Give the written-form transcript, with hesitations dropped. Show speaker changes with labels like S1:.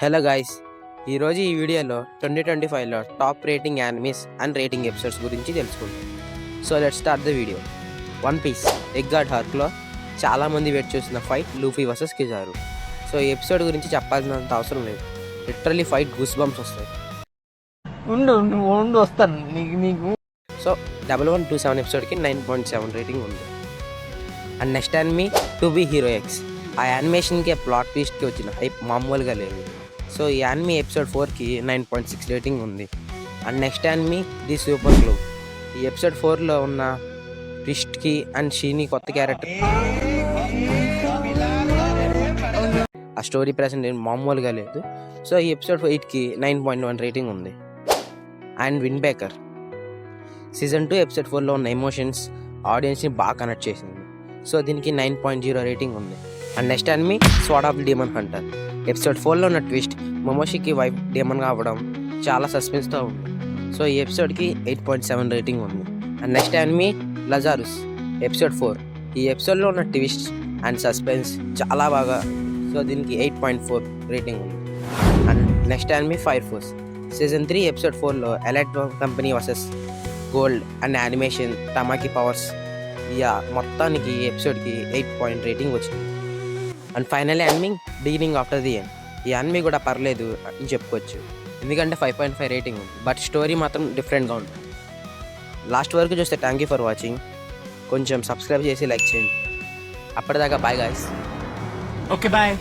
S1: Hello guys, ఈరోజు ఈ వీడియోలో 2025లో top rating animes and rating episodes గురించి తెలుసుకుంటాం. So let's start the video. One Piece ఎగ్గార్డ్ హార్క్లో చాలామంది వెయిట్ చేసిన fight Luffy versus Kizaru. So ఈ ఎపిసోడ్ గురించి చెప్పాల్సినంత అవసరం లేదు. లిటరలీ ఫైట్ గూస్ బంప్స్ వస్తాయి.
S2: వస్తాను నీకు.
S1: సో 1127 ఎపిసోడ్కి 9.7 రేటింగ్ ఉంది. And next anime To Be Hero X. ఆ యానిమేషన్కి ప్లాట్ ట్విస్ట్కి వచ్చిన హైప్ మామూలుగా లేదు. సో ఈ యానిమీ ఎపిసోడ్ 4కి 9.6 రేటింగ్ ఉంది. And next anime the super glow. ఈ ఎపిసోడ్ 4లో ఉన్న ట్విస్ట్కి అండ్ షీని కొత్త క్యారెక్టర్ ఆ స్టోరీ ప్రెసెంట్ మామూలుగా లేదు. సో ఈ ఎపిసోడ్ 8కి 9.1 రేటింగ్ ఉంది. And Wind Breaker season 2 episode 4లో ఉన్న ఎమోషన్స్ ఆడియన్స్ని బాగా కనెక్ట్ చేసింది. సో దీనికి 9.0 రేటింగ్ ఉంది. And next anime Sword of Demon Hunter. Episode 4లో ఉన్న ట్విస్ట్ మొమోషికి వైఫ్ డీమన్గా అవ్వడం చాలా సస్పెన్స్తో ఉంది. సో ఈ ఎపిసోడ్కి 8.7 రేటింగ్ ఉంది. And next anime Lazarus episode 4. ఈ ఎపిసోడ్లో ఉన్న ట్విస్ట్ అండ్ సస్పెన్స్ చాలా బాగా, సో దీనికి 8.4 రేటింగ్ ఉంది. And next anime Fire Force season 3 episode 4లో elite company versus gold and animation Tamaki powers మొత్తానికి ఈ ఎపిసోడ్కి 8 రేటింగ్ వచ్చింది. And final anime Beginning After the End. ఈ యానిమీ కూడా పర్లేదు అని చెప్పుకోవచ్చు, ఎందుకంటే 5.5 రేటింగ్ ఉంది. బట్ స్టోరీ మాత్రం డిఫరెంట్గా ఉంటుంది. లాస్ట్ వరకు చూస్తే థ్యాంక్ యూ ఫర్ వాచింగ్. కొంచెం సబ్స్క్రైబ్ చేసి లైక్ చేయండి. అప్పటిదాకా బాయ్ గాయ్స్.
S2: Okay bye.